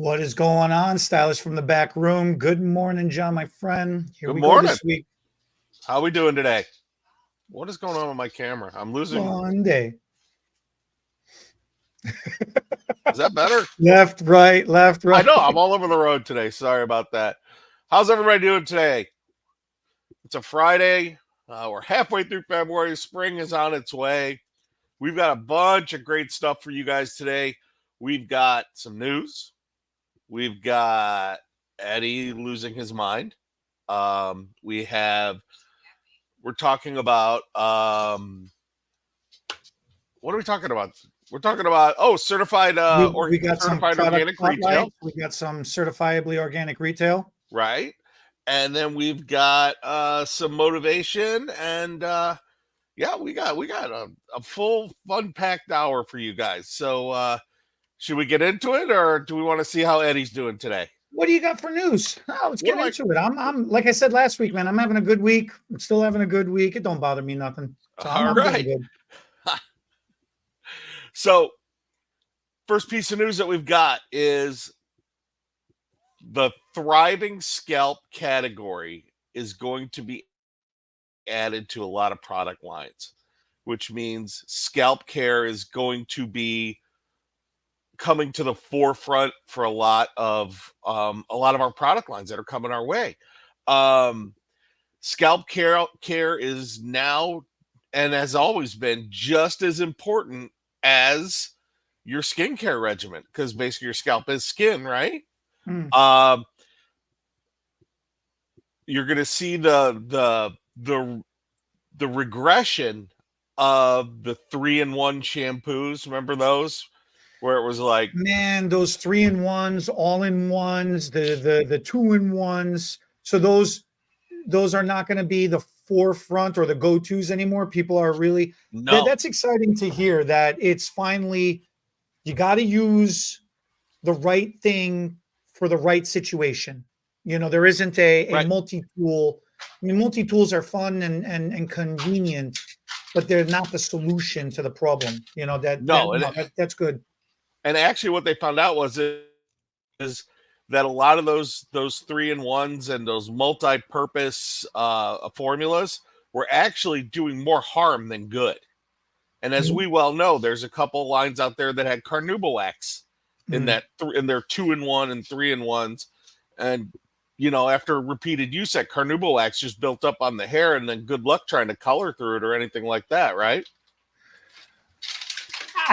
What is going on, stylists from the back room? Good morning, John, my friend. Here Good we morning. go this week. How are we doing today? What is going on with my camera? I'm losing. One day. Is that better? Left, right, left, right. I know. I'm all over the road today. Sorry about that. How's everybody doing today? It's a Friday. We're halfway through February. Spring is on its way. We've got a bunch of great stuff for you guys today. We've got some news. We've got Eddie losing his mind. We're talking about what are we talking about? We're talking about certified we got certified some organic retail. We got some certifiably organic retail. Right. And then we've got some motivation and yeah, we got a full fun packed hour for you guys. So should we get into it or do we want to see how Eddie's doing today? What do you got for news? Oh, let's get into it. I'm like I said last week, man. I'm having a good week. I'm still having a good week. It don't bother me nothing. So I'm right. good. So first piece of news that we've got is the thriving scalp category is going to be added to a lot of product lines, which means scalp care is going to be coming to the forefront for a lot of our product lines that are coming our way. Scalp care is now and has always been just as important as your skincare regimen, because basically your scalp is skin, right? You're going to see the regression of the 3-in-1 shampoos. Remember those? Where it was like, man, those 3-in-1s, all-in-ones, the 2-in-1s. So those are not going to be the forefront or the go-tos anymore. People are really that's exciting to hear that it's finally, you got to use the right thing for the right situation. You know, there isn't a multi-tool. I mean, multi-tools are fun and convenient, but they're not the solution to the problem. You know, that's good. And actually what they found out is that a lot of those 3-in-1s and those multi-purpose formulas were actually doing more harm than good. And as we well know, there's a couple lines out there that had carnauba wax in their 2-in-1 and 3-in-1s. And, you know, after repeated use, that carnauba wax just built up on the hair, and then good luck trying to color through it or anything like that, right?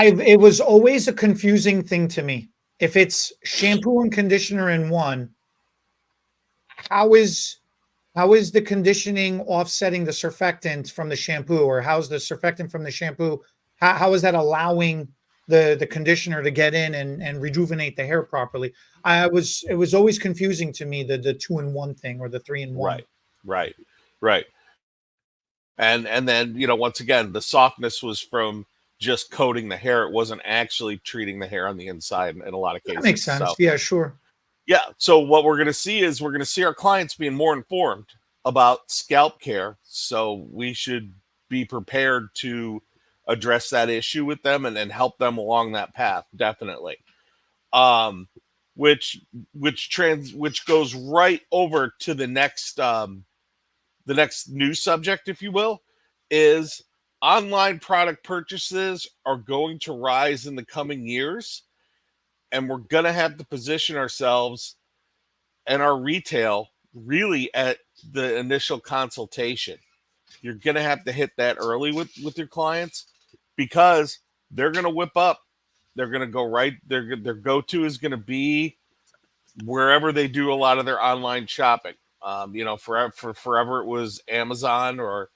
It was always a confusing thing to me. If it's shampoo and conditioner in one, how is the conditioning offsetting the surfactant from the shampoo, or how's the surfactant from the shampoo? How is that allowing the conditioner to get in and rejuvenate the hair properly? It was always confusing to me, the 2-in-1 thing or the 3-in-1. Right. And then, you know, once again, the softness was from just coating the hair. It wasn't actually treating the hair on the inside in a lot of cases. That makes sense. So, yeah, sure. Yeah. So what we're going to see is we're going to see our clients being more informed about scalp care. So we should be prepared to address that issue with them and help them along that path. Definitely. Which goes right over to the next news subject, if you will, is online product purchases are going to rise in the coming years, and we're going to have to position ourselves and our retail really at the initial consultation. You're going to have to hit that early with your clients, because they're going to whip up. They're going to go right. Their go-to is going to be wherever they do a lot of their online shopping. You know, forever it was Amazon or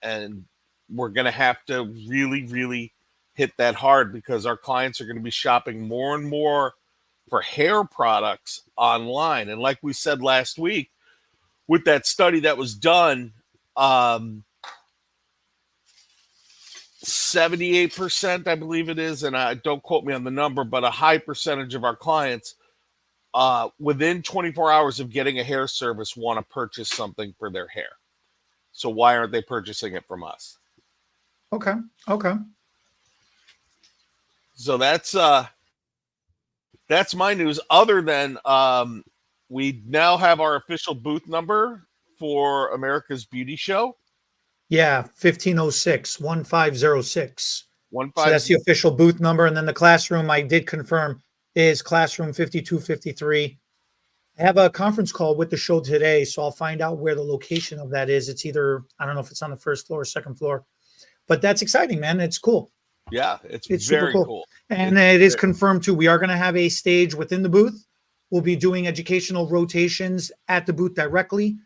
and we're going to have to really, really hit that hard, because our clients are going to be shopping more and more for hair products online. And like we said last week, with that study that was done, 78%, I believe it is, and don't quote me on the number, but a high percentage of our clients within 24 hours of getting a hair service want to purchase something for their hair. So why aren't they purchasing it from us? Okay. So that's that's my news. Other than we now have our official booth number for America's Beauty Show. Yeah, 1506, 1506. One So five. that's the official booth number. And then the classroom, I did confirm, is classroom 5253. I have a conference call with the show today, so I'll find out where the location of that is. It's either, I don't know if it's on the first floor or second floor, but that's exciting, man. It's cool. Yeah, it's super very cool. And it is confirmed too. We are going to have a stage within the booth. We'll be doing educational rotations at the booth directly,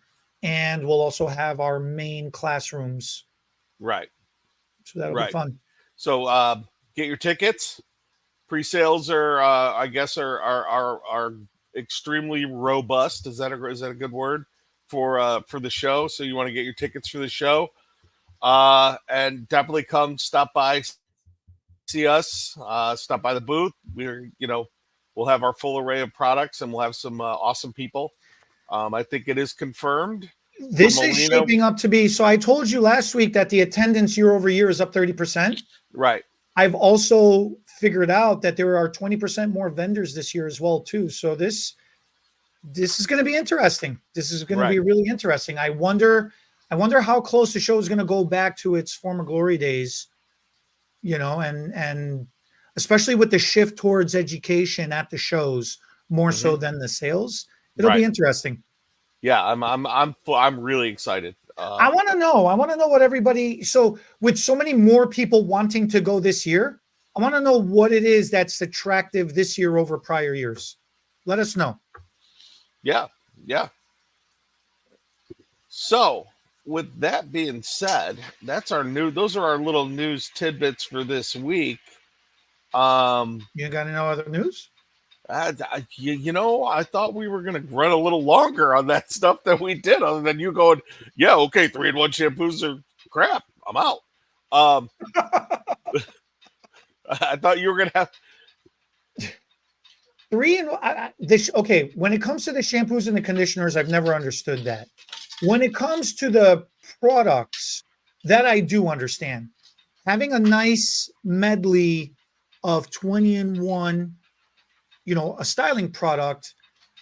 and we'll also have our main classrooms. Right. So that'll be fun. So get your tickets. Pre-sales are, I guess, are extremely robust. Is that a good word for the show? So you want to get your tickets for the show, and definitely come stop by, see us, stop by the booth. We'll have our full array of products, and we'll have some awesome people. I think it is confirmed. This is shaping up to be. So I told you last week that the attendance year over year is up 30%. Right. I've also figured out that there are 20% more vendors this year as well too. So this is going to be interesting. This is going to be really interesting. I wonder how close the show is going to go back to its former glory days, and especially with the shift towards education at the shows more so than the sales. It'll be interesting. Yeah, I'm really excited. I want to know what everybody. So with so many more people wanting to go this year, I want to know what it is that's attractive this year over prior years. Let us know. Yeah. So with that being said, those are our little news tidbits for this week. You got any other news? I thought we were going to run a little longer on that stuff that we did, other than you going, yeah, okay, 3-in-1 shampoos are crap. I'm out. I thought you were going to have 3-in-1. Okay, when it comes to the shampoos and the conditioners, I've never understood that. When it comes to the products, that I do understand. Having a nice medley of 20-in-1, a styling product,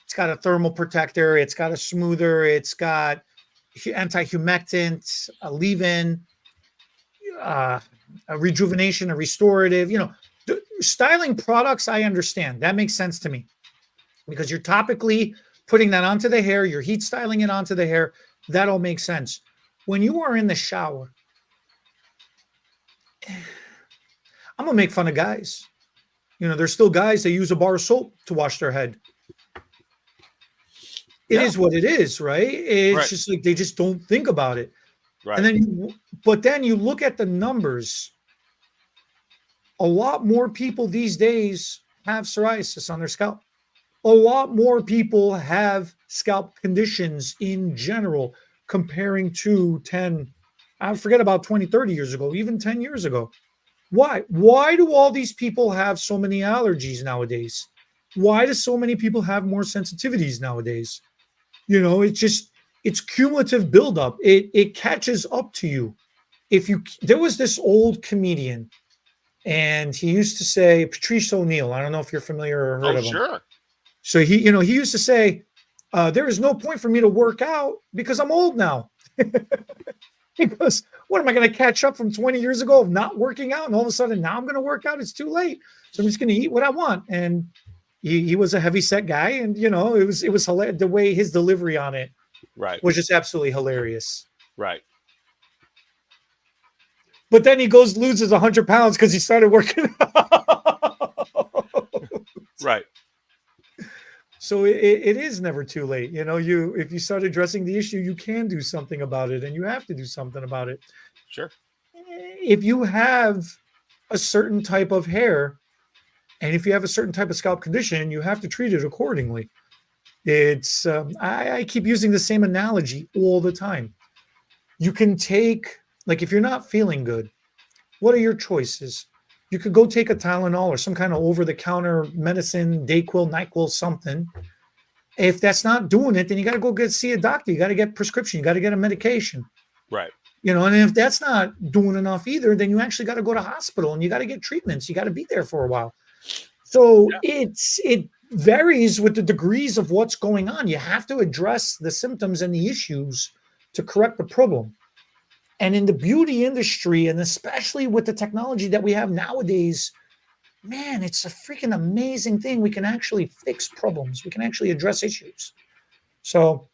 it's got a thermal protector, it's got a smoother, it's got anti-humectant, a leave-in, a rejuvenation, a restorative, styling products, I understand. That makes sense to me because you're topically putting that onto the hair, you're heat styling it onto the hair. That all makes sense. When you are in the shower, I'm going to make fun of guys. There's still guys that use a bar of soap to wash their head. It is what it is, right? It's just like they just don't think about it. Right. And then you look at the numbers. A lot more people these days have psoriasis on their scalp. A lot more people have scalp conditions in general comparing to 10, I forget about 20, 30 years ago, even 10 years ago. Why? Why do all these people have so many allergies nowadays? Why do so many people have more sensitivities nowadays? It's cumulative buildup. It catches up to you. There was this old comedian, and he used to say, Patrice O'Neill. I don't know if you're familiar or heard of him. Sure. So he used to say, there is no point for me to work out because I'm old now. He goes, what am I going to catch up from 20 years ago of not working out? And all of a sudden now I'm going to work out. It's too late. So I'm just going to eat what I want. And he was a heavy set guy. And, it was hilarious. The way his delivery on it was just absolutely hilarious. Right. But then he loses 100 pounds because he started working out. Right. So it is never too late. If you start addressing the issue, you can do something about it, and you have to do something about it. Sure. If you have a certain type of hair, and if you have a certain type of scalp condition, you have to treat it accordingly. It's I keep using the same analogy all the time. You can take, like, if you're not feeling good, what are your choices? You could go take a Tylenol or some kind of over-the-counter medicine, Dayquil, NyQuil, something. If that's not doing it, then you got to go see a doctor. You got to get prescription. You got to get a medication. Right. And if that's not doing enough either, then you actually got to go to hospital and you got to get treatments. You got to be there for a while. So it varies with the degrees of what's going on. You have to address the symptoms and the issues to correct the problem. And in the beauty industry, and especially with the technology that we have nowadays, man, it's a freaking amazing thing. We can actually fix problems. We can actually address issues. So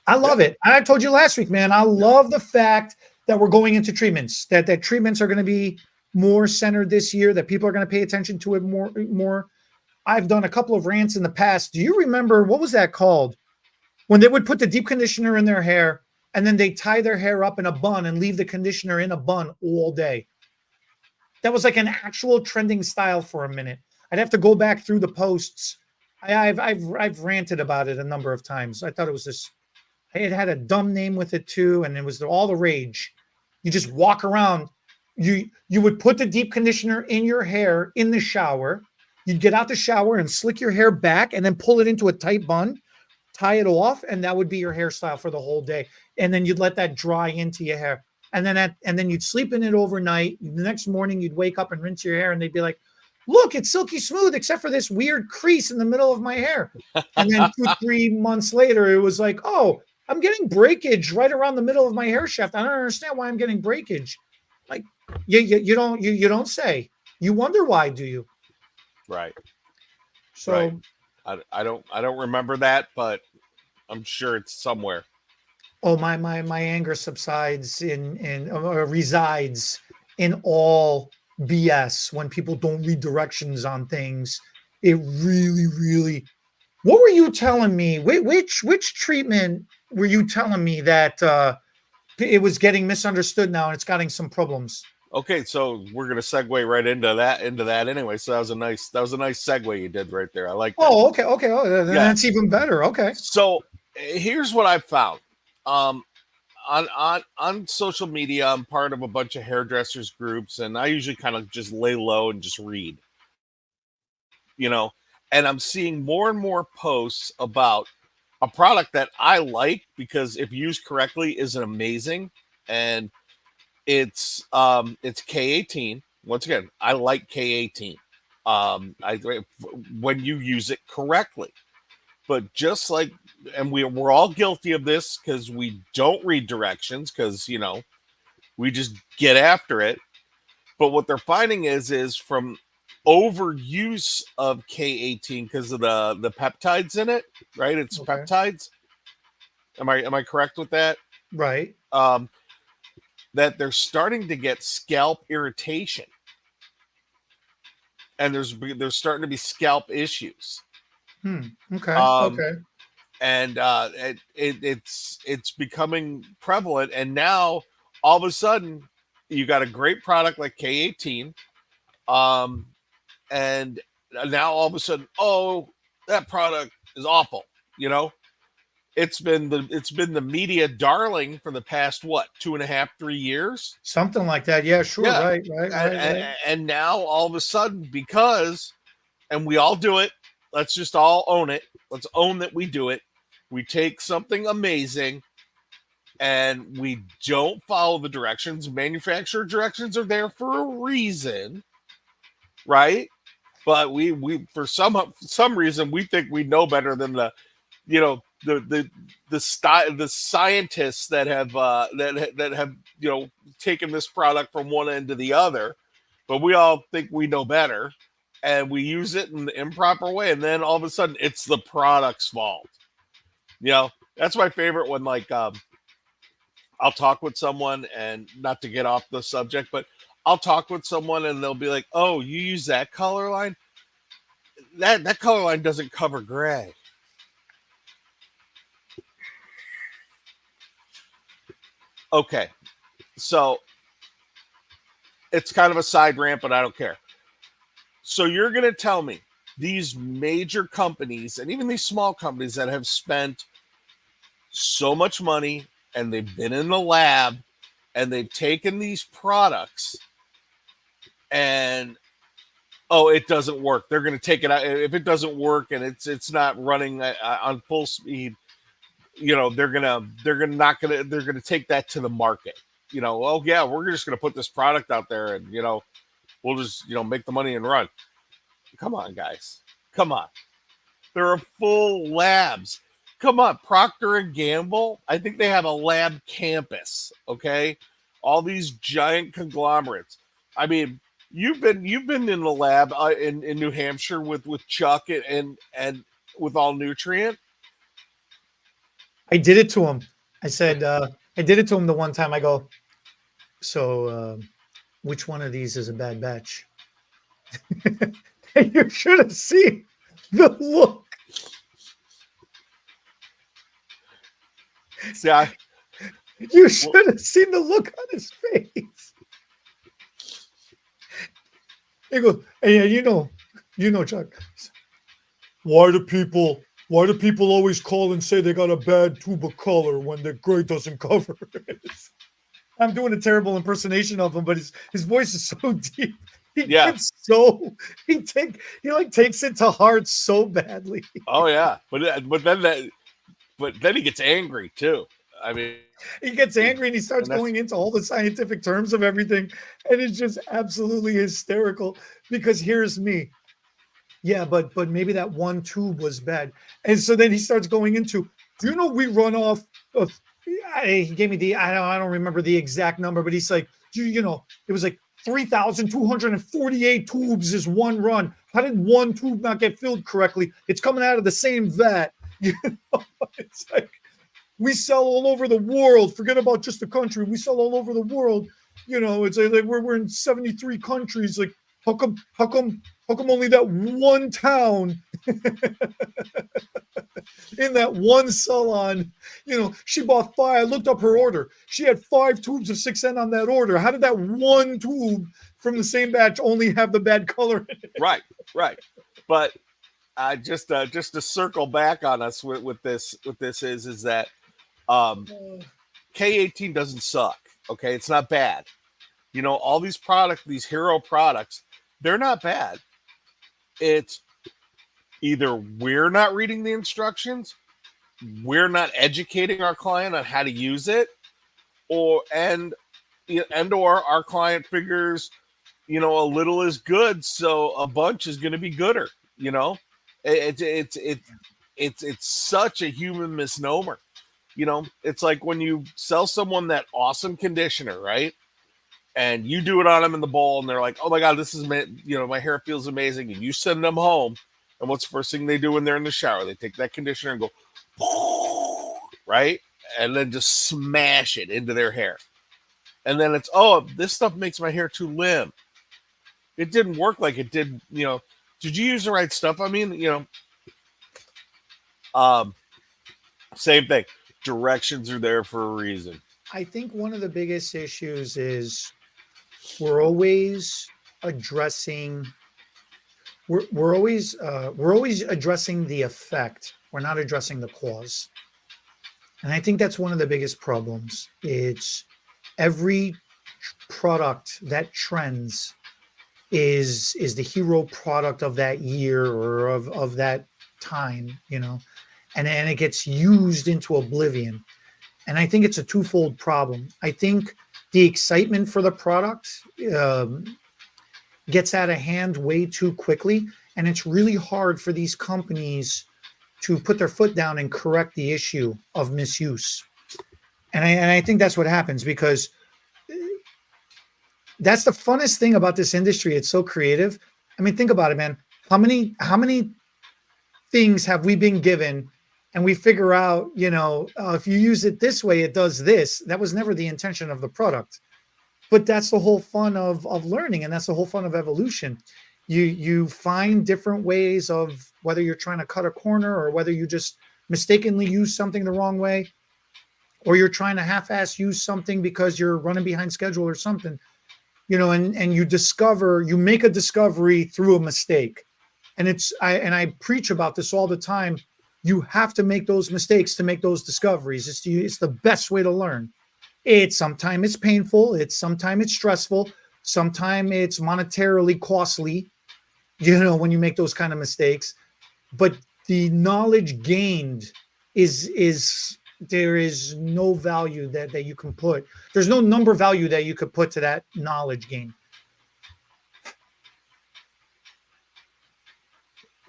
I love it. I told you last week, man, I love the fact that we're going into treatments, that treatments are going to be more centered this year, that people are going to pay attention to it more. I've done a couple of rants in the past. Do you remember, what was that called? When they would put the deep conditioner in their hair and then they tie their hair up in a bun and leave the conditioner in a bun all day. That was like an actual trending style for a minute. I'd have to go back through the posts. I've ranted about it a number of times. I thought it was this. It had a dumb name with it too, and it was all the rage. You just walk around. You would put the deep conditioner in your hair in the shower. You'd get out the shower and slick your hair back, and then pull it into a tight bun, tie it off, and that would be your hairstyle for the whole day. And then you'd let that dry into your hair, and then you'd sleep in it overnight. The next morning, you'd wake up and rinse your hair, and they'd be like, "Look, it's silky smooth, except for this weird crease in the middle of my hair." And then 2-3 months later, it was like, "Oh, I'm getting breakage right around the middle of my hair shaft. I don't understand why I'm getting breakage." Like, you don't say. You wonder why, do you? Right. So right. I don't remember that, but I'm sure it's somewhere. Oh, my anger subsides resides in all BS when people don't read directions on things. It really. What were you telling me? Which treatment were you telling me that it was getting misunderstood now and it's getting some problems? Okay, so we're gonna segue right into that anyway. So that was a nice segue you did right there. I like that. Oh, okay. Oh, that's even better. Okay. So here's what I found. On social media, I'm part of a bunch of hairdressers groups, and I usually kind of just lay low and just read. And I'm seeing more and more posts about a product that I like because if used correctly is amazing, and it's K18. Once again, I like K18. When you use it correctly, but just like, and we're all guilty of this because we don't read directions because we just get after it. But what they're finding is from overuse of K18 because of the peptides in it, right? It's Okay. peptides. Am I correct with that? Right. That they're starting to get scalp irritation, and there's starting to be scalp issues. Okay. Okay. And it's becoming prevalent, and now all of a sudden you got a great product like K18, and now all of a sudden, oh, that product is awful. It's been the media darling for the past 2.5, 3 years, something like that. Yeah, sure. Yeah. Right. And now all of a sudden, and we all do it. Let's just all own it. Let's own that we do it. We take something amazing and we don't follow the directions. Manufacturer directions are there for a reason, right? But we for some reason we think we know better than the scientists that have taken this product from one end to the other. But we all think we know better, and we use it in the improper way, and then all of a sudden it's the product's fault. That's my favorite one. Like, I'll talk with someone, and not to get off the subject, but I'll talk with someone and they'll be like, "Oh, you use that color line? That color line doesn't cover gray." Okay, so it's kind of a side rant, but I don't care. So you're going to tell me these major companies and even these small companies that have spent so much money and they've been in the lab and they've taken these products and, oh, it doesn't work. They're going to take it out. If it doesn't work and it's not running on full speed, they're going to take that to the market. Oh yeah, we're just going to put this product out there and, we'll just, make the money and run. Come on, guys. Come on. There are full labs. Come on, Procter and Gamble. I think they have a lab campus. Okay, all these giant conglomerates. I mean, you've been in the lab in New Hampshire with Chuck and with All Nutrient. I did it to him. I said, I did it to him the one time. I go, so which one of these is a bad batch? And you should have seen the look. See, you should have seen the look on his face. He goes, hey, you know, Chuck. Why do people always call and say they got a bad tube of color when the gray doesn't cover it? I'm doing a terrible impersonation of him, but his voice is so deep. He takes it to heart so badly. Oh yeah, but then he gets angry too. I mean, he gets angry and he starts going into all the scientific terms of everything, and it's just absolutely hysterical. Because here's me, yeah, but maybe that one tube was bad, and so then he starts going into, do you know we run off of? He gave me I don't remember the exact number, but he's like, you know, it was like 3,248 tubes is one run. How did one tube not get filled correctly? It's coming out of the same vat. You know, it's like we sell all over the world. Forget about just the country. We sell all over the world. You know, it's like we're in 73 countries. Like, how come only that one town in that one salon, you know, she bought 5. I looked up her order. She had 5 tubes of 6N on that order. How did that one tube from the same batch only have the bad color in it? Right. But just to circle back on us with this is that K18 doesn't suck. Okay, it's not bad. You know, all these these hero products, they're not bad. It's either we're not reading the instructions, we're not educating our client on how to use it, or our client figures, you know, a little is good, so a bunch is going to be gooder. You know, it's such a human misnomer. You know, it's like when you sell someone that awesome conditioner, right? And you do it on them in the bowl, and they're like, "Oh my god, this is, you know, my hair feels amazing." And you send them home, and what's the first thing they do when they're in the shower? They take that conditioner and go, right, and then just smash it into their hair. And then it's, oh, this stuff makes my hair too limp. It didn't work like it did. You know, did you use the right stuff? I mean, you know, same thing. Directions are there for a reason. I think one of the biggest issues is we're always addressing the effect. We're not addressing the cause. And I think that's one of the biggest problems. It's every product that trends is the hero product of that year or of that time, you know, and it gets used into oblivion. And I think it's a twofold problem. I think the excitement for the product gets out of hand way too quickly. And it's really hard for these companies to put their foot down and correct the issue of misuse. And I think that's what happens, because that's the funnest thing about this industry. It's so creative. I mean, think about it, man. How many things have we been given and we figure out, you know, if you use it this way, it does this. That was never the intention of the product. But that's the whole fun of learning, and that's the whole fun of evolution. You find different ways of, whether you're trying to cut a corner or whether you just mistakenly use something the wrong way, or you're trying to half-ass use something because you're running behind schedule or something, you know, and you make a discovery through a mistake. And I preach about this all the time. You have to make those mistakes to make those discoveries. It's the best way to learn. Sometimes it's painful. Sometimes it's stressful. Sometimes it's monetarily costly, you know, when you make those kind of mistakes. But the knowledge gained there is no value that you can put. There's no number value that you could put to that knowledge gain. That you could put to that knowledge gain.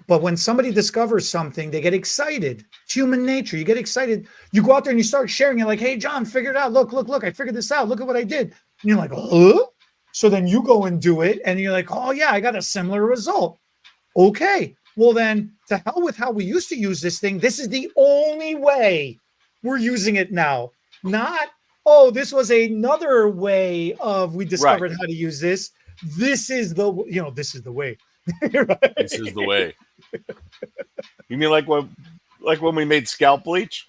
But when somebody discovers something, they get excited. It's human nature. You get excited. You go out there and you start sharing it like, hey, John, figure it out. Look, I figured this out. Look at what I did. And you're like, huh? So then you go and do it. And you're like, oh, yeah, I got a similar result. Okay. Well, then to hell with how we used to use this thing. This is the only way we're using it now. Not, oh, this was another way of we discovered how to use this. This is the, this is the way. Right? This is the way. You mean like when we made scalp bleach?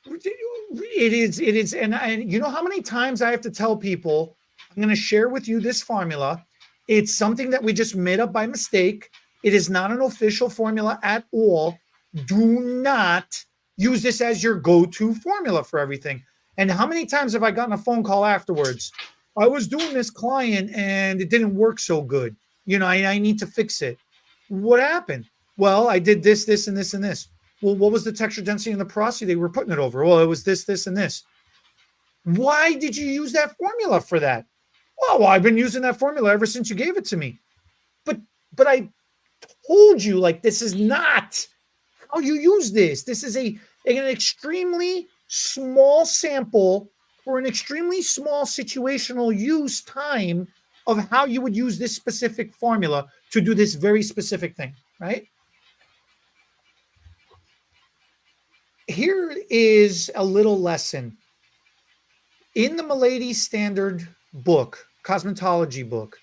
It is. And you know how many times I have to tell people, I'm going to share with you this formula. It's something that we just made up by mistake. It is not an official formula at all. Do not use this as your go-to formula for everything. And how many times have I gotten a phone call afterwards? I was doing this client and it didn't work so good. I need to fix it. What happened? Well, I did this, and this, and this. Well, what was the texture density and the porosity they were putting it over? Well, it was this, and this. Why did you use that formula for that? Oh, well, I've been using that formula ever since you gave it to me. But I told you, like, this is not how you use this. This is an extremely small sample for an extremely small situational use time of how you would use this specific formula to do this very specific thing, right? Here is a little lesson. In the Milady Standard book, cosmetology book,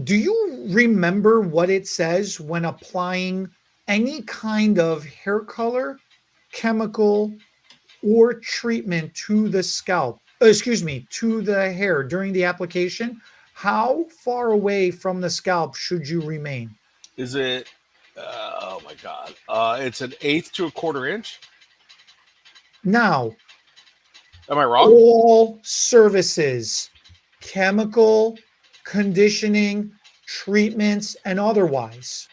do you remember what it says when applying any kind of hair color, chemical, or treatment to the scalp? To the hair during the application? How far away from the scalp should you remain? Is it, oh my God, it's an 1/8 to 1/4 inch? Now, am I wrong? All services, chemical, conditioning, treatments, and otherwise,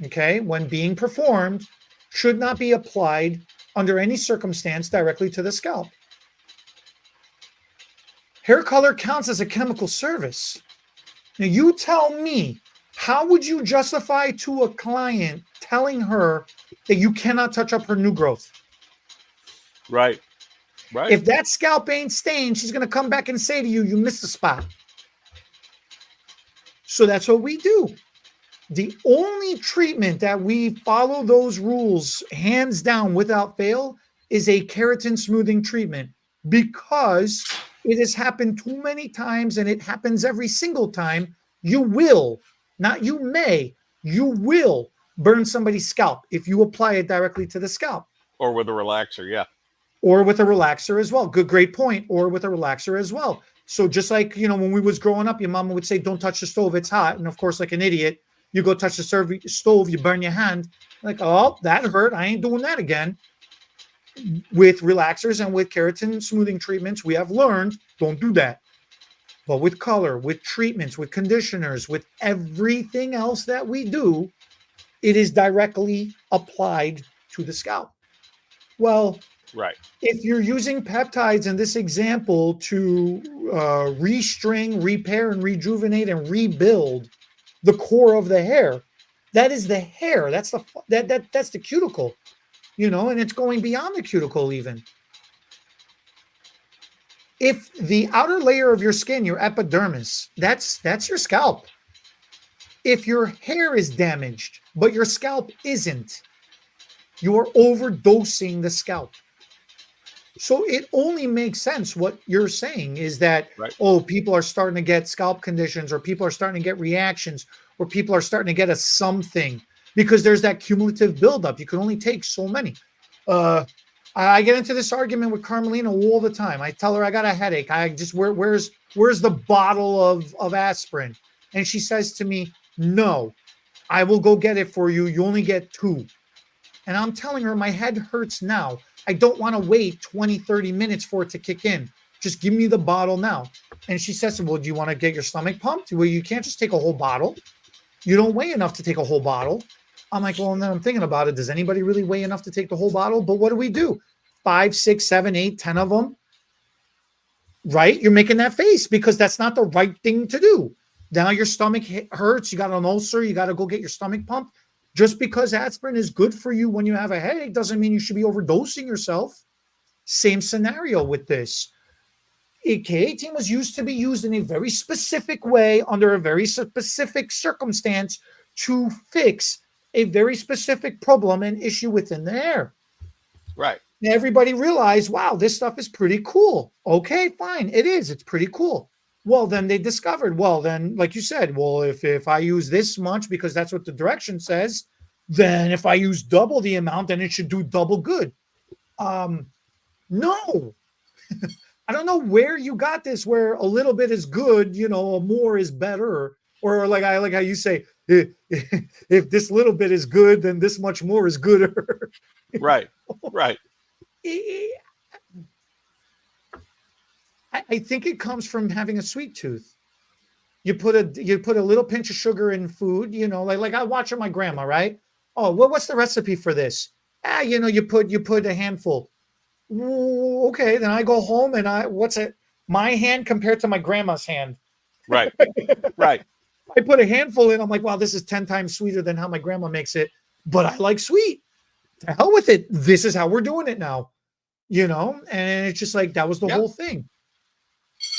okay, when being performed, should not be applied under any circumstance directly to the scalp. Hair color counts as a chemical service. Now, you tell me, how would you justify to a client telling her that you cannot touch up her new growth? Right. If that scalp ain't stained, she's going to come back and say to you, you missed a spot. So that's what we do. The only treatment that we follow those rules hands down without fail is a keratin smoothing treatment, because it has happened too many times and it happens every single time. You will, not you may, you will burn somebody's scalp if you apply it directly to the scalp. Or with a relaxer, yeah. Or with a relaxer as well. Great point. Or with a relaxer as well. So just like, when we was growing up, your mama would say, don't touch the stove, it's hot. And of course, like an idiot, you go touch the stove, you burn your hand. Like, oh, that hurt. I ain't doing that again. With relaxers and with keratin smoothing treatments, we have learned, don't do that. But with color, with treatments, with conditioners, with everything else that we do, it is directly applied to the scalp. Well, right. If you're using peptides in this example to restring, repair, and rejuvenate and rebuild the core of the hair, that is the hair. That's the cuticle, and it's going beyond the cuticle even. If the outer layer of your skin, your epidermis, that's your scalp. If your hair is damaged, but your scalp isn't, you are overdosing the scalp. So it only makes sense what you're saying is that, people are starting to get scalp conditions, or people are starting to get reactions, or people are starting to get a something, because there's that cumulative buildup. You can only take so many. I get into this argument with Carmelina all the time. I tell her I got a headache. I just, where's the bottle of aspirin? And she says to me, no, I will go get it for you. You only get 2. And I'm telling her my head hurts now. I don't want to wait 20, 30 minutes for it to kick in. Just give me the bottle now. And she says, well, do you want to get your stomach pumped? Well, you can't just take a whole bottle. You don't weigh enough to take a whole bottle. I'm like, well, and then I'm thinking about it. Does anybody really weigh enough to take the whole bottle? But what do? 5, 6, 7, 8, 10 of them. Right? You're making that face because that's not the right thing to do. Now your stomach hurts. You got an ulcer. You got to go get your stomach pumped. Just because aspirin is good for you when you have a headache doesn't mean you should be overdosing yourself. Same scenario with this. K18 was used to be used in a very specific way under a very specific circumstance to fix a very specific problem and issue within the hair. Right. And everybody realized, wow, this stuff is pretty cool. Okay, fine. It is. It's pretty cool. Well, then they discovered, well, then, like you said, well, if I use this much because that's what the direction says, then if I use double the amount, then it should do double good. No. I don't know where you got this, where a little bit is good, more is better, or like how you say, if this little bit is good, then this much more is gooder. Right. I think it comes from having a sweet tooth. You put a little pinch of sugar in food, like I watch my grandma, right? Oh, what's the recipe for this? You put a handful. Okay, then I go home and my hand compared to my grandma's hand. Right. I put a handful in. I'm like, wow, this is 10 times sweeter than how my grandma makes it, but I like sweet. To hell with it. This is how we're doing it now, and it's just like, that was the whole thing.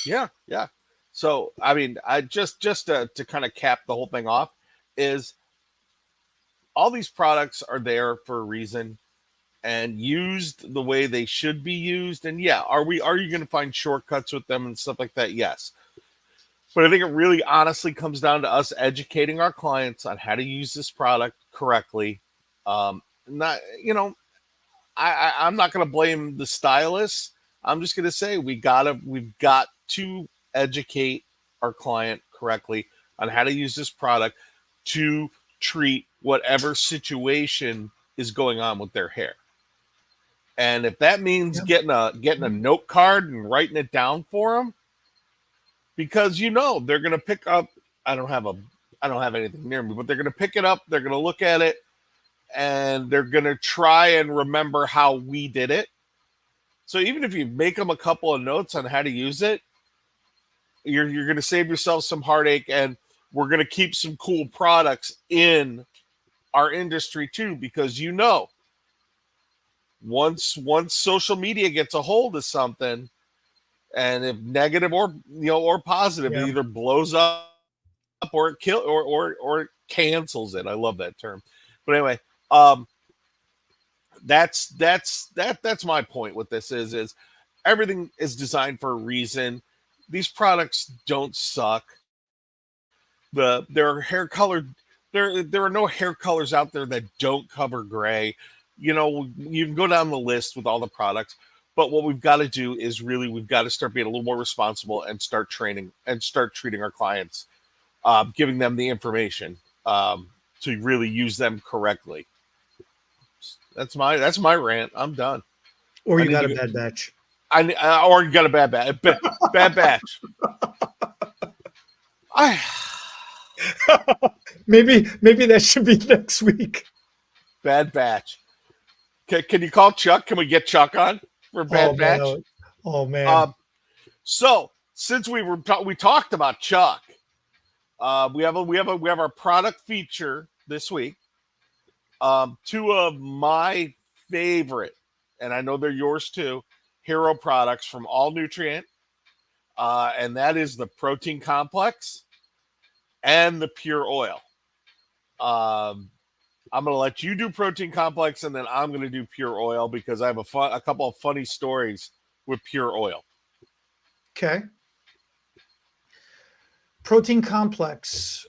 Yeah. So, I mean, I just to kind of cap the whole thing off is all these products are there for a reason and used the way they should be used. And are you going to find shortcuts with them and stuff like that? Yes. But I think it really honestly comes down to us educating our clients on how to use this product correctly. I'm not going to blame the stylists. I'm just going to say we've got to educate our client correctly on how to use this product to treat whatever situation is going on with their hair. And if that means getting a note card and writing it down for them, because they're going to pick up. I don't have anything near me, but they're going to pick it up. They're going to look at it, and they're going to try and remember how we did it. So even if you make them a couple of notes on how to use it, you're going to save yourself some heartache, and we're going to keep some cool products in our industry too, because once social media gets a hold of something, and if negative or positive, it either blows up or it or cancels it. I love that term. But anyway, that's my point with this is everything is designed for a reason. These products don't suck. There are hair colored. There are no hair colors out there that don't cover gray. You can go down the list with all the products, but what we've got to do is we've got to start being a little more responsible and start training and start treating our clients, giving them the information to really use them correctly. That's my rant. I'm done. Or you got a bad batch. Or you got a bad batch. Bad batch. Maybe that should be next week. Bad batch. Can you call Chuck? Can we get Chuck on for bad batch? Man. So since we talked about Chuck, we have our product feature this week. Two of my favorite, and I know they're yours too, hero products from All Nutrient, and that is the protein complex and the pure oil. I'm going to let you do protein complex, and then I'm going to do pure oil because I have a couple of funny stories with pure oil. Okay. Protein complex.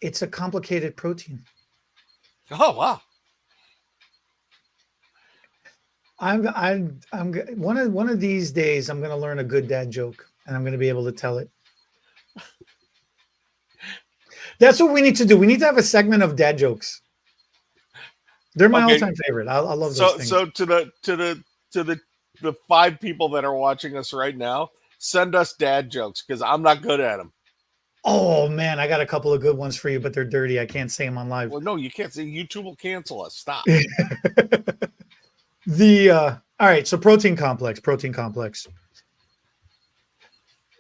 It's a complicated protein. Oh, wow. I'm one of these days I'm going to learn a good dad joke, and I'm going to be able to tell it. That's what we need to do. We need to have a segment of dad jokes. They're my all-time favorite. I love those things. So to the 5 people that are watching us right now, send us dad jokes because I'm not good at them. Oh man, I got a couple of good ones for you, but they're dirty. I can't say them on live. Well, no, you can't say. YouTube will cancel us. Stop. All right. So protein complex.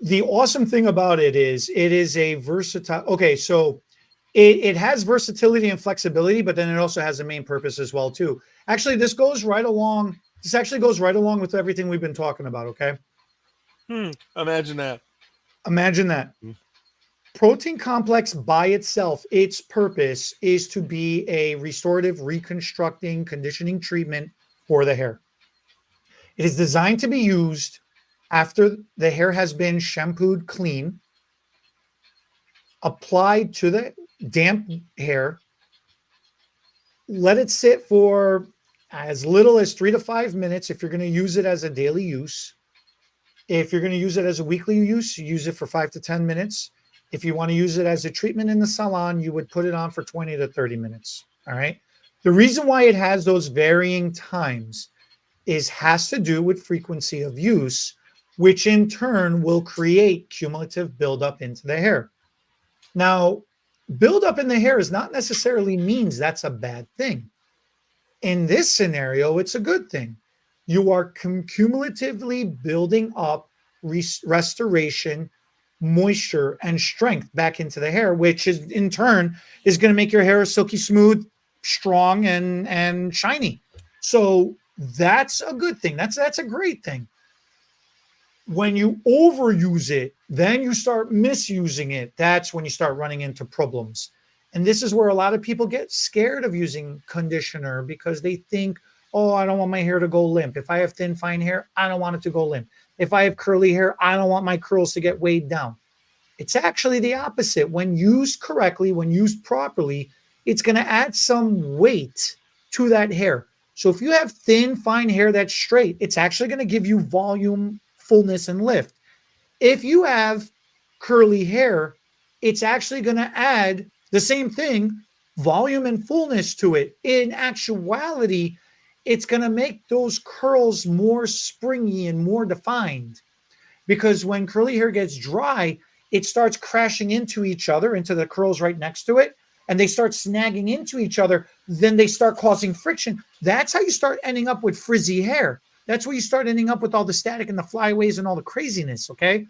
The awesome thing about it is a versatile. Okay, so it has versatility and flexibility, but then it also has a main purpose as well too. Actually, this goes right along. This actually goes right along with everything we've been talking about. Okay, Imagine that. imagine that. Protein complex by itself, its purpose is to be a restorative, reconstructing, conditioning treatment for the hair. It is designed to be used after the hair has been shampooed clean, applied to the damp hair, let it sit for as little as 3 to 5 minutes if you're going to use it as a daily use. If you're going to use it as a weekly use, you use it for 5 to 10 minutes. If you want to use it as a treatment in the salon, you would put it on for 20 to 30 minutes. All right. The reason why it has those varying times has to do with frequency of use, which in turn will create cumulative buildup into the hair. Now, buildup in the hair is not necessarily means that's a bad thing. In this scenario, it's a good thing. You are cumulatively building up restoration, moisture, and strength back into the hair, which is in turn is going to make your hair silky smooth, strong, and shiny. So that's a good thing. That's a great thing. When you overuse it, then you start misusing it. That's when you start running into problems. And this is where a lot of people get scared of using conditioner because they think, oh, I don't want my hair to go limp. If I have thin, fine hair, I don't want it to go limp. If I have curly hair, I don't want my curls to get weighed down. It's actually the opposite. When used correctly, when used properly, it's going to add some weight to that hair. So if you have thin, fine hair that's straight, it's actually going to give you volume, fullness, and lift. If you have curly hair, it's actually going to add the same thing, volume and fullness to it. In actuality, it's going to make those curls more springy and more defined, because when curly hair gets dry, it starts crashing into each other, into the curls right next to it, and they start snagging into each other. Then they start causing friction. That's how you start ending up with frizzy hair. That's where you start ending up with all the static and the flyaways and all the craziness, okay?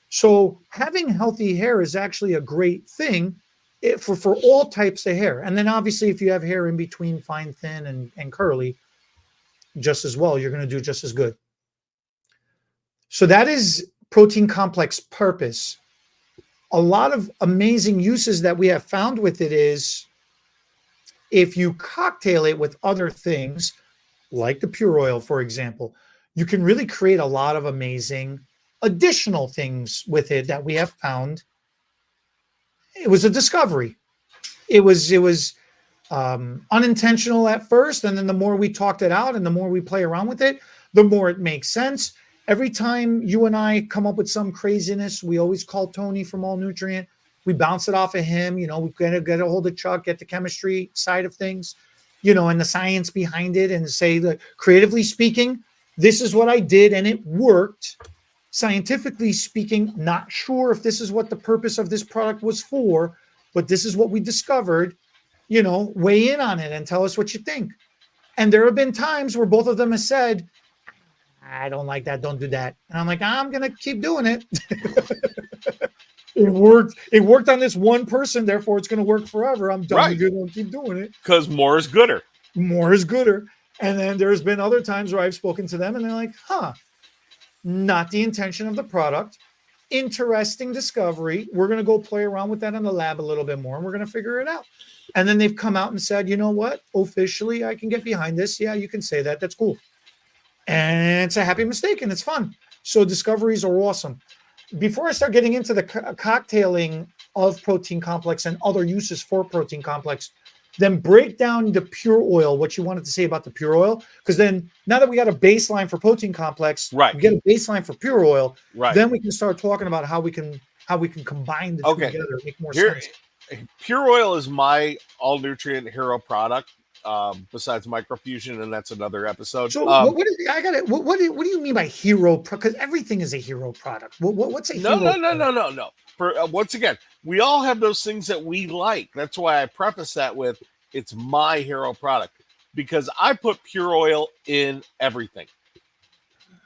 So having healthy hair is actually a great thing for all types of hair. And then obviously if you have hair in between fine, thin, and curly, just as well, you're going to do just as good. So that is protein complex purpose. A lot of amazing uses that we have found with it is if you cocktail it with other things, like the pure oil, for example, you can really create a lot of amazing additional things with it that we have found. It was a discovery. It was unintentional at first, and then the more we talked it out and the more we play around with it, the more it makes sense. Every time you and I come up with some craziness, we always call Tony from All Nutrient. We bounce it off of him. We get a hold of Chuck, get the chemistry side of things, and the science behind it, and say that creatively speaking, this is what I did and it worked. Scientifically speaking, not sure if this is what the purpose of this product was for, but this is what we discovered. Weigh in on it and tell us what you think. And there have been times where both of them have said, I don't like that. Don't do that. And I'm like, I'm going to keep doing it. It worked. It worked on this one person. Therefore, it's going to work forever. I'm done. Right. Going to keep doing it. Because more is gooder. More is gooder. And then there's been other times where I've spoken to them and they're like, not the intention of the product. Interesting discovery. We're going to go play around with that in the lab a little bit more and we're going to figure it out. And then they've come out and said, you know what? Officially, I can get behind this. Yeah, you can say that. That's cool. And it's a happy mistake and it's fun. So discoveries are awesome. Before I start getting into the cocktailing of protein complex and other uses for protein complex, then break down the pure oil, what you wanted to say about the pure oil. Because then now that we got a baseline for protein complex, right, we get a baseline for pure oil, right, then we can start talking about how we can combine the two together, make more sense. Pure oil is my all nutrient hero product. Besides microfusion, and that's another episode. So what do you mean by hero? Because everything is a hero product. What's a hero? No. Once again, we all have those things that we like. That's why I preface that with it's my hero product, because I put pure oil in everything.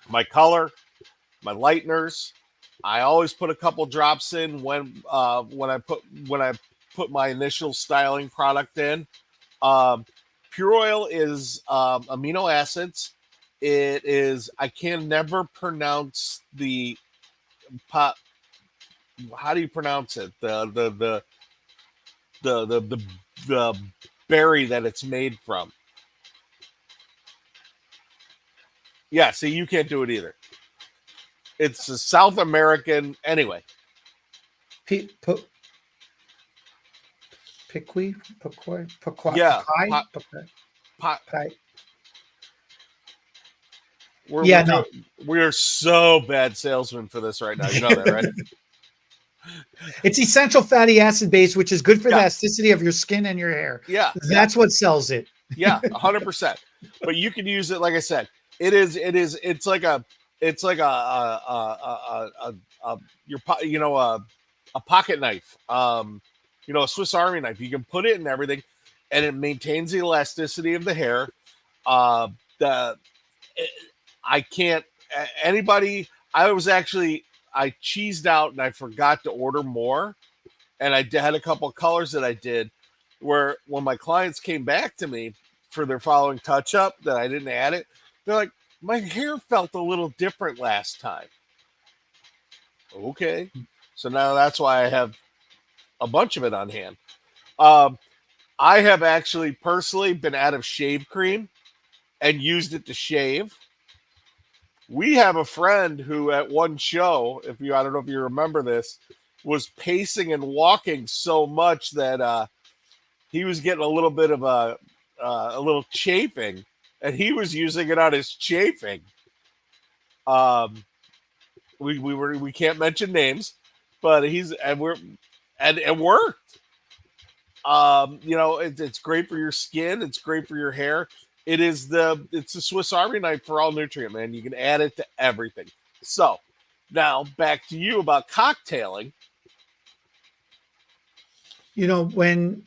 My color, my lighteners, I always put a couple drops in when I put my initial styling product in. Pure oil is amino acids. It is, I can never pronounce the pot. How do you pronounce it? The berry that it's made from. Yeah, see, you can't do it either. It's a South American, anyway. Piqui? Yeah. We're so bad salesmen for this right now. You know that, right? It's essential fatty acid base, which is good for the elasticity of your skin and your hair. Yeah. That's what sells it. Yeah, 100%. But you can use it, like I said, it's like a pocket knife, a Swiss Army knife. You can put it in everything, and it maintains the elasticity of the hair. I cheesed out and I forgot to order more, and I had a couple of colors that I did where when my clients came back to me for their following touch up that I didn't add it, they're like, my hair felt a little different last time. Okay. So now that's why I have a bunch of it on hand. I have actually personally been out of shave cream and used it to shave. We have a friend who at one show, I don't know if you remember this, was pacing and walking so much that he was getting a little bit of a little chafing, and he was using it on his chafing. We can't mention names, but it worked. It's great for your skin. It's great for your hair. It's a Swiss Army knife for all nutrient, man. You can add it to everything. So now back to you about cocktailing. When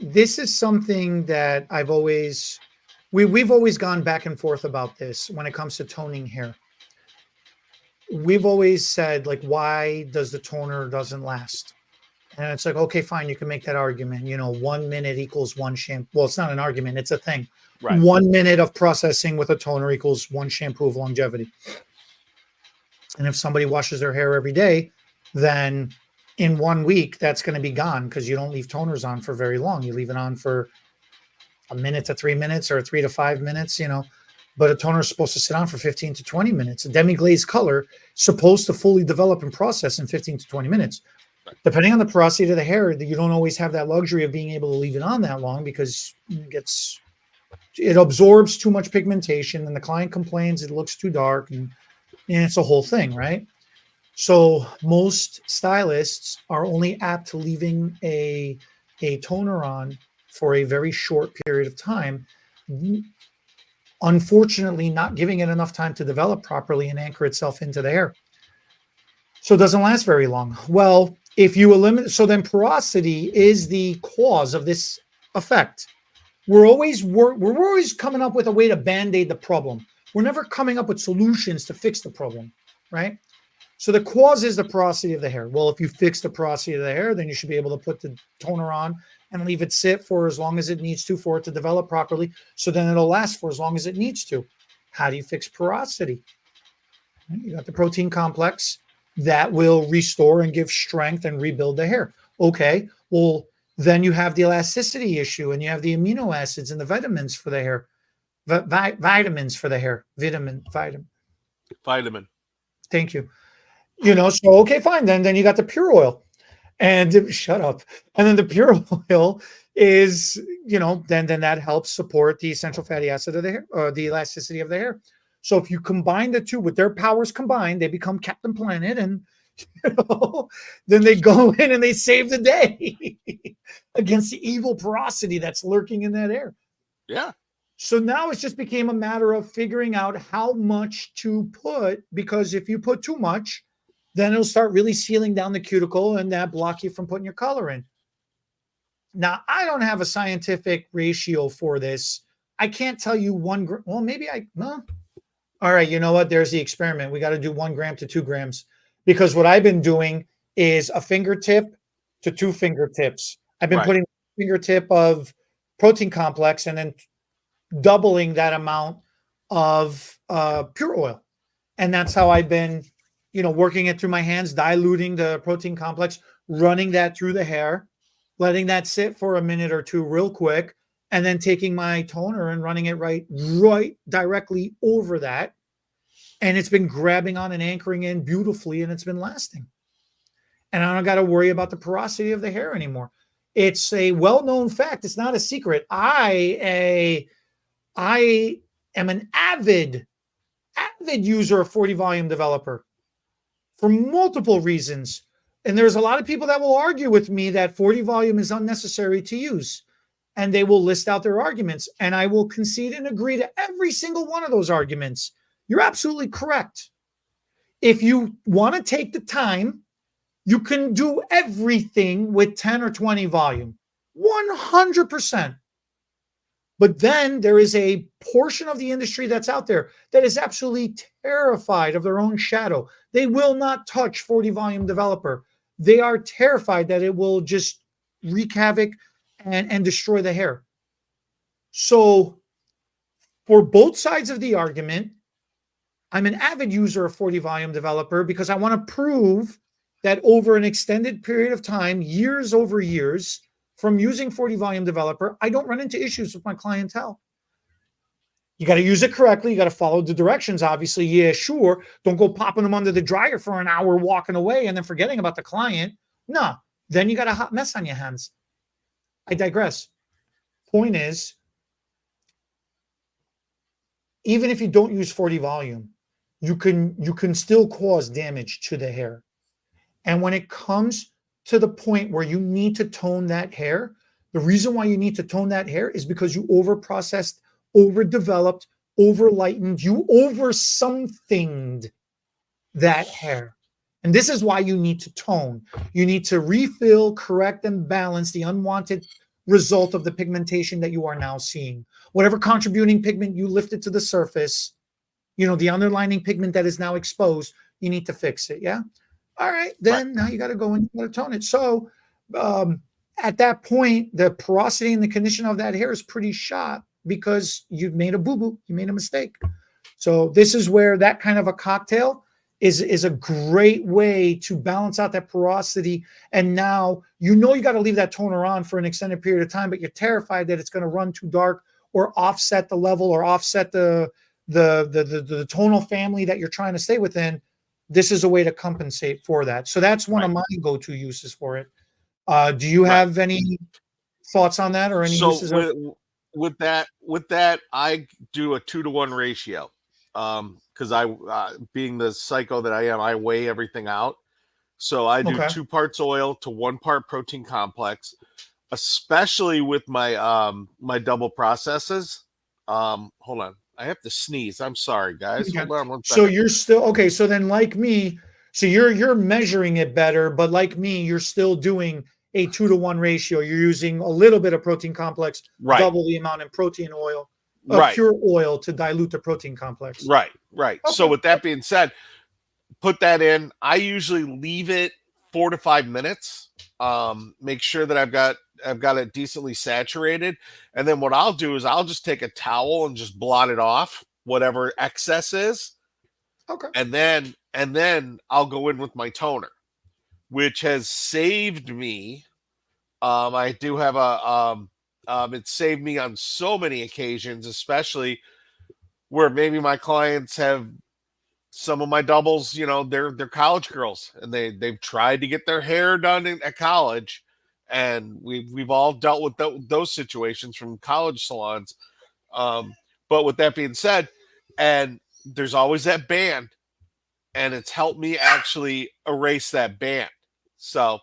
this is something that we've always gone back and forth about this when it comes to toning hair. We've always said, like, why does the toner doesn't last? And it's like, okay, fine, you can make that argument. 1 minute equals one shampoo. Well, it's not an argument, it's a thing. Right. 1 minute of processing with a toner equals one shampoo of longevity. And if somebody washes their hair every day, then in 1 week, that's going to be gone because you don't leave toners on for very long. You leave it on for a minute to 3 minutes or 3 to 5 minutes, but a toner is supposed to sit on for 15 to 20 minutes. A demi-glaze color is supposed to fully develop and process in 15 to 20 minutes. Right. Depending on the porosity of the hair, you don't always have that luxury of being able to leave it on that long because it absorbs too much pigmentation and the client complains it looks too dark and it's a whole thing, right? So most stylists are only apt to leaving a toner on for a very short period of time, unfortunately not giving it enough time to develop properly and anchor itself into the hair. So it doesn't last very long. Well, if you eliminate, so then porosity is the cause of this effect. We're always coming up with a way to band-aid the problem. We're never coming up with solutions to fix the problem, right? So the cause is the porosity of the hair. Well, if you fix the porosity of the hair, then you should be able to put the toner on and leave it sit for as long as it needs to for it to develop properly. So then it'll last for as long as it needs to. How do you fix porosity? You got the protein complex that will restore and give strength and rebuild the hair. Okay, well, then you have the elasticity issue and you have the amino acids and the vitamins for the hair. Vitamins for the hair. Vitamin. Thank you. So okay, fine. Then you got the pure oil. And shut up. And then the pure oil is, then that helps support the essential fatty acid of the hair, or the elasticity of the hair. So if you combine the two with their powers combined, they become Captain Planet, and then they go in and they save the day against the evil porosity that's lurking in that air. Yeah. So now it's just became a matter of figuring out how much to put, because if you put too much, then it'll start really sealing down the cuticle and that block you from putting your color in. Now, I don't have a scientific ratio for this. I can't tell you well, maybe all right, you know what? There's the experiment. We got to do 1 gram to 2 grams. because what I've been doing is a fingertip to 2 fingertips. I've been putting a fingertip of protein complex and then doubling that amount of pure oil. And that's how I've been, working it through my hands, diluting the protein complex, running that through the hair, letting that sit for a minute or two real quick, and then taking my toner and running it right directly over that. And it's been grabbing on and anchoring in beautifully, and it's been lasting. And I don't got to worry about the porosity of the hair anymore. It's a well-known fact. It's not a secret. I am an avid user of 40 volume developer for multiple reasons. And there's a lot of people that will argue with me that 40 volume is unnecessary to use. And they will list out their arguments. And I will concede and agree to every single one of those arguments. You're absolutely correct. If you want to take the time, you can do everything with 10 or 20 volume, 100%. But then there is a portion of the industry that's out there that is absolutely terrified of their own shadow. They will not touch 40 volume developer. They are terrified that it will just wreak havoc and destroy the hair. So for both sides of the argument, I'm an avid user of 40 volume developer because I want to prove that over an extended period of time, years over years, from using 40 volume developer, I don't run into issues with my clientele. You got to use it correctly. You got to follow the directions, obviously. Yeah, sure. Don't go popping them under the dryer for an hour, walking away, and then forgetting about the client. No, then you got a hot mess on your hands. I digress. Point is, even if you don't use 40 volume, you can still cause damage to the hair. And when it comes to the point where you need to tone that hair, the reason why you need to tone that hair is because you overprocessed, overdeveloped, overlightened, you over-somethinged that hair. And this is why you need to tone. You need to refill, correct, and balance the unwanted result of the pigmentation that you are now seeing. Whatever contributing pigment you lifted to the surface, the underlining pigment that is now exposed, you need to fix it, yeah? All right, then now you got to go and you got to tone it. So at that point, the porosity and the condition of that hair is pretty shot because you've made a boo-boo, you made a mistake. So this is where that kind of a cocktail is a great way to balance out that porosity. And now you got to leave that toner on for an extended period of time, but you're terrified that it's going to run too dark or offset the level or offset the tonal family that you're trying to stay within. This is a way to compensate for that. So that's one of my go-to uses for it. Do you have any thoughts on that or any uses? With that, I do a 2-to-1 ratio. Because I, being the psycho that I am, I weigh everything out. So I do 2 parts oil to 1 part protein complex, especially with my my double processes. Hold on. I have to sneeze. I'm sorry, guys. Hold on one second. So you're still okay. So then, like me, so you're measuring it better, but like me, you're still doing a 2-to-1 ratio. You're using a little bit of protein complex, double the amount in protein oil, pure oil to dilute the protein complex. Right. Okay. So with that being said, put that in. I usually leave it 4 to 5 minutes. Make sure that I've got it decently saturated. And then what I'll do is I'll just take a towel and just blot it off, whatever excess is. Okay. And then I'll go in with my toner, which has saved me. I do have it saved me on so many occasions, especially where maybe my clients have some of my doubles, they're college girls and they've tried to get their hair done at college. And we've all dealt with those situations from college salons. But with that being said, and there's always that band, and it's helped me actually erase that band. So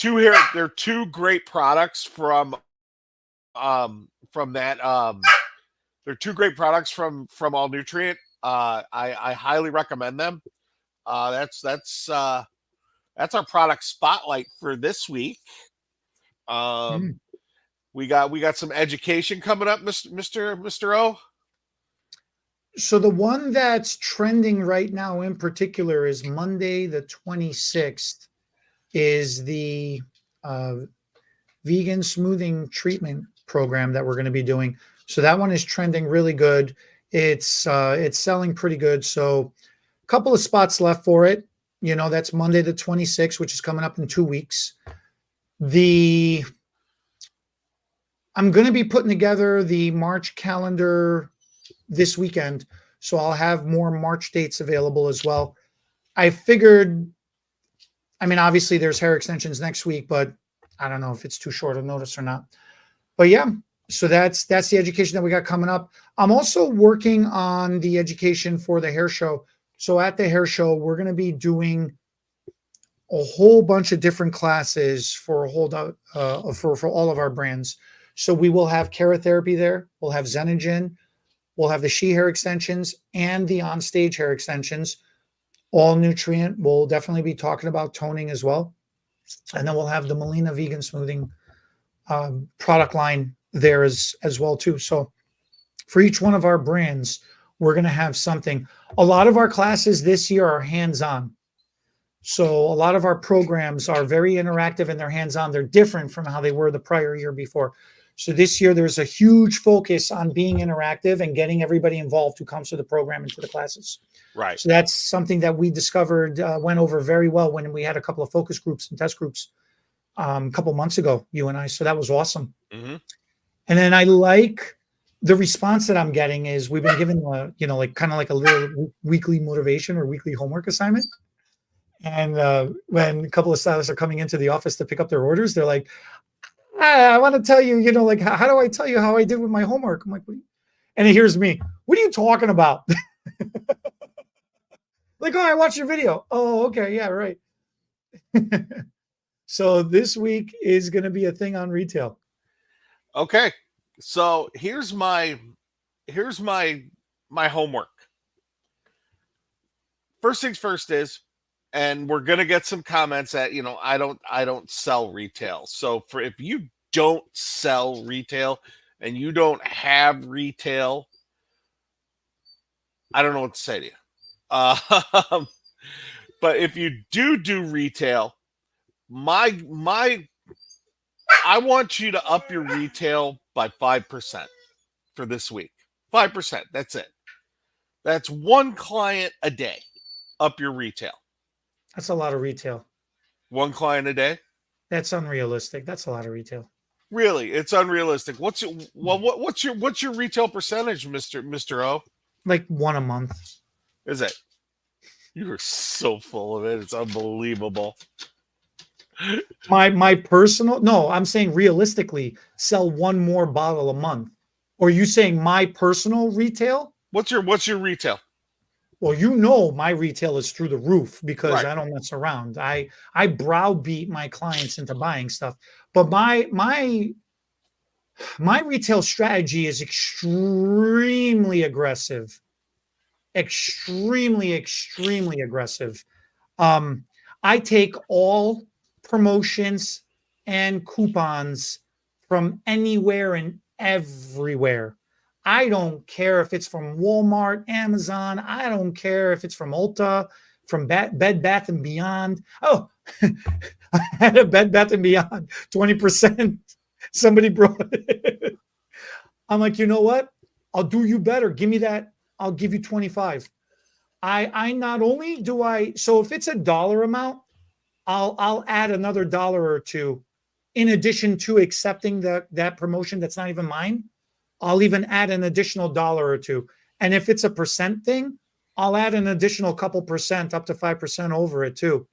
they're 2 great products from that. They're 2 great products from All Nutrient. I highly recommend them. That's our product spotlight for this week. We got some education coming up, Mr. O. So the one that's trending right now in particular is Monday the 26th is the uh, vegan smoothing treatment program that we're going to be doing. So that one is trending really good. It's selling pretty good. So a couple of spots left for it. You know, that's Monday the 26th, which is coming up in 2 weeks. I'm going to be putting together the March calendar this weekend, so I'll have more March dates available as well. I figured, I mean, obviously there's hair extensions next week, but I don't know if it's too short of notice or not. But yeah, so that's the education that we got coming up. I'm also working on the education for the hair show. So at the hair show, we're going to be doing a whole bunch of different classes for for all of our brands. So we will have Keratherapy there. We'll have Xenogen. We'll have the She hair extensions and the on-stage hair extensions, all nutrient. We'll definitely be talking about toning as well. And then we'll have the Melina vegan smoothing product line there as well too. So for each one of our brands, we're going to have something. A lot of our classes this year are hands-on. So a lot of our programs are very interactive and they're hands-on. They're different from how they were the prior year before. So this year, there's a huge focus on being interactive and getting everybody involved who comes to the program and to the classes. Right. So that's something that we discovered went over very well when we had a couple of focus groups and test groups a couple months ago, you and I. So that was awesome. Mm-hmm. And then I like the response that I'm getting is we've been given, like kind of like a little weekly motivation or weekly homework assignment. And when a couple of stylists are coming into the office to pick up their orders, they're like, I want to tell you, like, how do I tell you how I did with my homework? I'm like, and here's me. What are you talking about? Like, oh, I watched your video. Oh, okay. Yeah, right. So this week is going to be a thing on retail. Okay. So here's my homework. First things first is, and we're going to get some comments that, I don't sell retail. So if you don't sell retail and you don't have retail, I don't know what to say to you. But if you do retail, I want you to up your retail by 5% for this week. 5%. That's it. That's one client a day. Up your retail. That's a lot of retail. One client a day? That's unrealistic. That's a lot of retail. Really, it's unrealistic. What's your retail percentage, Mr. O? Like one a month. Is it? You are so full of it. It's unbelievable. My personal, no, I'm saying realistically, sell one more bottle a month. Or are you saying my personal retail? What's your retail? Well, my retail is through the roof because Right. I don't mess around. I browbeat my clients into buying stuff. But my retail strategy is extremely aggressive. Extremely, extremely aggressive. I take all promotions and coupons from anywhere and everywhere. I don't care if it's from Walmart, Amazon. I don't care if it's from Ulta, from Bed Bath & Beyond. Oh, I had a Bed Bath & Beyond, 20%. Somebody brought it. I'm like, you know what? I'll do you better. Give me that. I'll give you 25. I not only do so if it's a dollar amount, I'll add another dollar or two in addition to accepting that promotion that's not even mine. I'll even add an additional dollar or two. And if it's a percent thing, I'll add an additional couple percent up to 5% over it too.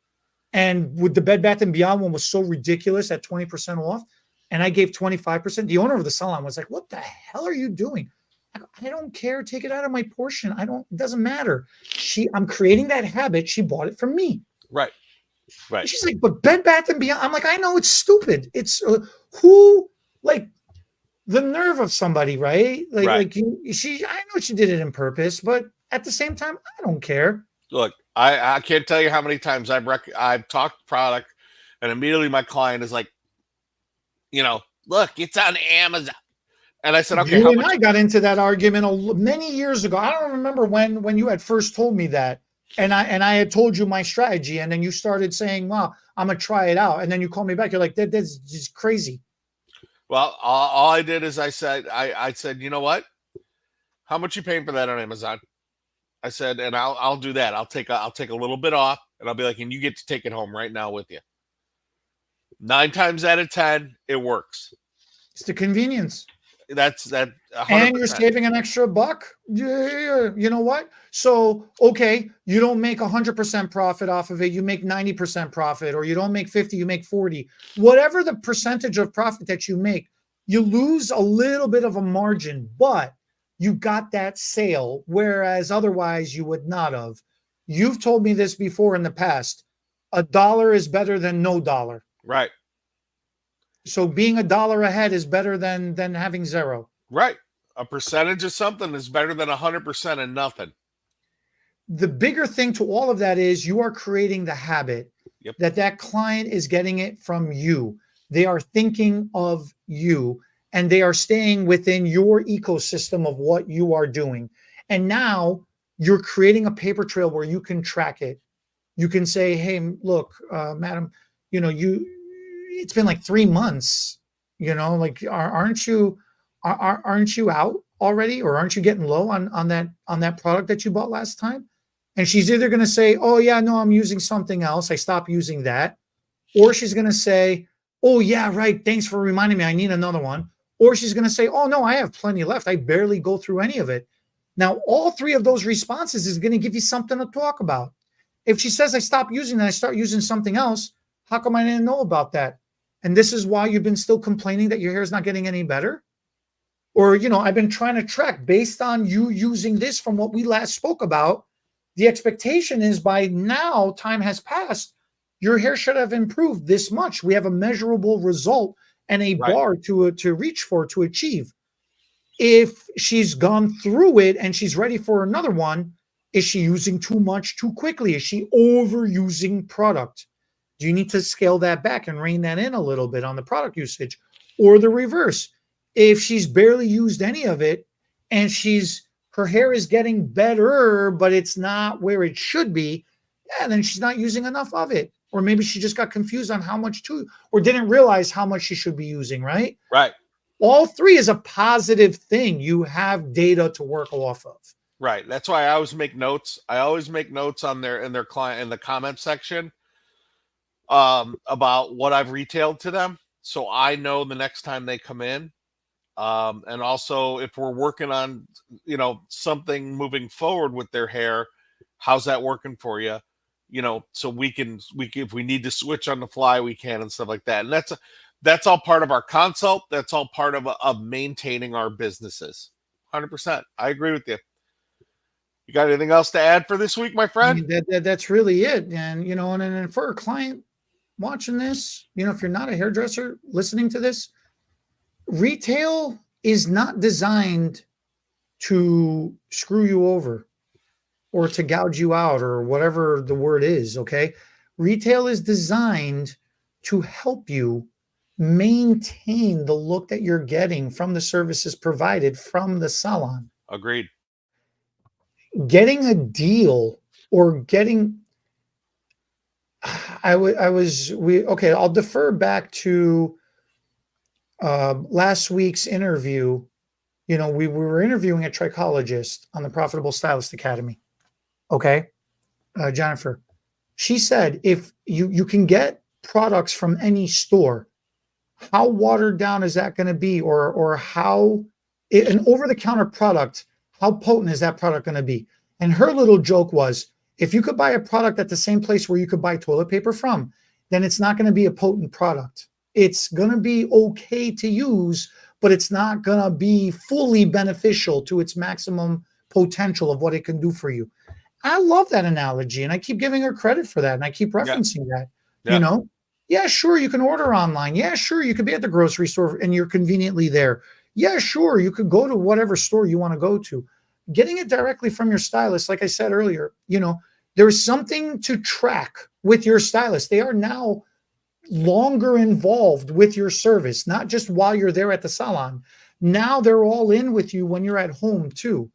And with the Bed Bath & Beyond one was so ridiculous at 20% off, and I gave 25%. The owner of the salon was like, what the hell are you doing? I don't care. Take it out of my portion. It doesn't matter. I'm creating that habit. She bought it from me. Right. And she's like, but Bed Bath & Beyond. I'm like, I know it's stupid. It's who, like, the nerve of somebody, right? Like, right. I know she did it on purpose, but at the same time, I don't care. Look, I can't tell you how many times I've talked product, and immediately my client is like, look, it's on Amazon. And I said, okay, You and I got into that argument many years ago. I don't remember when you had first told me that, and I had told you my strategy, and then you started saying, "Well, I'm gonna try it out," and then you called me back. You're like, "That's just crazy." Well, all I did is I said, you know what? How much you paying for that on Amazon? I said, and I'll do that. I'll take a little bit off, and I'll be like, and you get to take it home right now with you. 9 times out of 10, it works. It's the convenience. That's that. 100%. And you're saving an extra buck. Yeah, you know what? So, okay, you don't make 100% profit off of it. You make 90% profit, or you don't make 50, you make 40. Whatever the percentage of profit that you make, you lose a little bit of a margin, but you got that sale, whereas otherwise you would not have. You've told me this before in the past. $1 is better than no dollar. Right. So being $1 ahead is better than having zero. Right. A percentage of something is better than 100% of nothing. The bigger thing to all of that is you are creating the habit that client is getting it from you. They are thinking of you, and they are staying within your ecosystem of what you are doing. And now you're creating a paper trail where you can track it. You can say, hey, look, madam, it's been like 3 months, like, aren't you out already? Or aren't you getting low on that product that you bought last time? And she's either going to say, oh yeah, no, I'm using something else. I stopped using that. Or she's going to say, oh yeah, right. Thanks for reminding me. I need another one. Or she's going to say, oh no, I have plenty left. I barely go through any of it. Now, all 3 of those responses is going to give you something to talk about. If she says, I stopped using that, I start using something else, how come I didn't know about that? And this is why you've been still complaining that your hair is not getting any better? Or, I've been trying to track based on you using this from what we last spoke about. The expectation is by now, time has passed, your hair should have improved this much. We have a measurable result and a bar to reach for, to achieve. If she's gone through it and she's ready for another one, is she using too much too quickly? Is she overusing product? Do you need to scale that back and rein that in a little bit on the product usage? Or the reverse, if she's barely used any of it and her hair is getting better, but it's not where it should be, then she's not using enough of it. Or maybe she just got confused on how much or didn't realize how much she should be using, right? Right. All 3 is a positive thing. You have data to work off of. Right. That's why I always make notes. I always make notes in their client in the comment section about what I've retailed to them, so I know the next time they come in. And also, if we're working on something moving forward with their hair, how's that working for you? So we can if we need to switch on the fly, we can, and stuff like that. And that's all part of our consult. That's all part of maintaining our businesses. 100%. I agree with you. You got anything else to add for this week, my friend? I mean, that's really it. And, and for a client watching this, if you're not a hairdresser listening to this, retail is not designed to screw you over or to gouge you out or whatever the word is, okay? Retail is designed to help you maintain the look that you're getting from the services provided from the salon. Agreed. Getting a deal or I'll defer back to last week's interview. We were interviewing a trichologist on the Profitable Stylist Academy. Okay. Jennifer, she said, if you can get products from any store, how watered down is that going to be? Or how an over-the-counter product, how potent is that product going to be? And her little joke was, if you could buy a product at the same place where you could buy toilet paper from, then it's not going to be a potent product. It's going to be okay to use, but it's not going to be fully beneficial to its maximum potential of what it can do for you. I love that analogy, and I keep giving her credit for that, and I keep referencing that. Yeah, sure, you can order online. Yeah, sure, you could be at the grocery store and you're conveniently there. Yeah, sure, you could go to whatever store you want to go to. Getting it directly from your stylist, like I said earlier, there's something to track with your stylist. They are now longer involved with your service, not just while you're there at the salon. Now they're all in with you when you're at home too.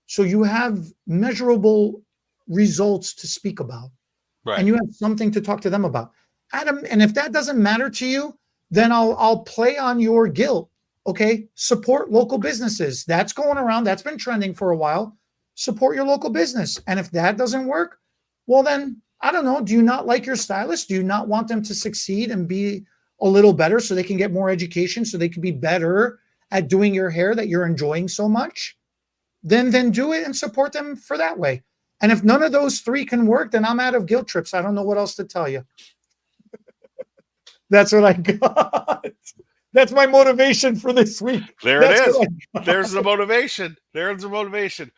So you have measurable results to speak about. Right. And you have something to talk to them about. Adam, and if that doesn't matter to you, then I'll play on your guilt. Okay, support local businesses. That's going around. That's been trending for a while. Support your local business. And if that doesn't work, well then, I don't know. Do you not like your stylist? Do you not want them to succeed and be a little better so they can get more education, so they can be better at doing your hair that you're enjoying so much? Then do it and support them for that way. And if none of those three can work, then I'm out of guilt trips. I don't know what else to tell you. That's what I got. That's my motivation for this week. There it is. There's the motivation. There's the motivation.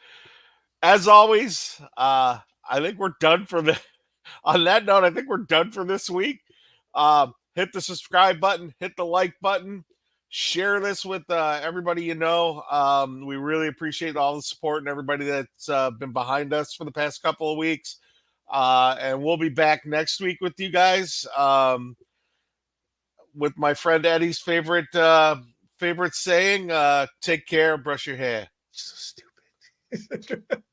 As always, I think we're done for the. On that note, I think we're done for this week. Hit the subscribe button. Hit the like button. Share this with everybody you know. We really appreciate all the support and everybody that's been behind us for the past couple of weeks. And we'll be back next week with you guys. With my friend Eddie's favorite saying, take care, brush your hair. So stupid.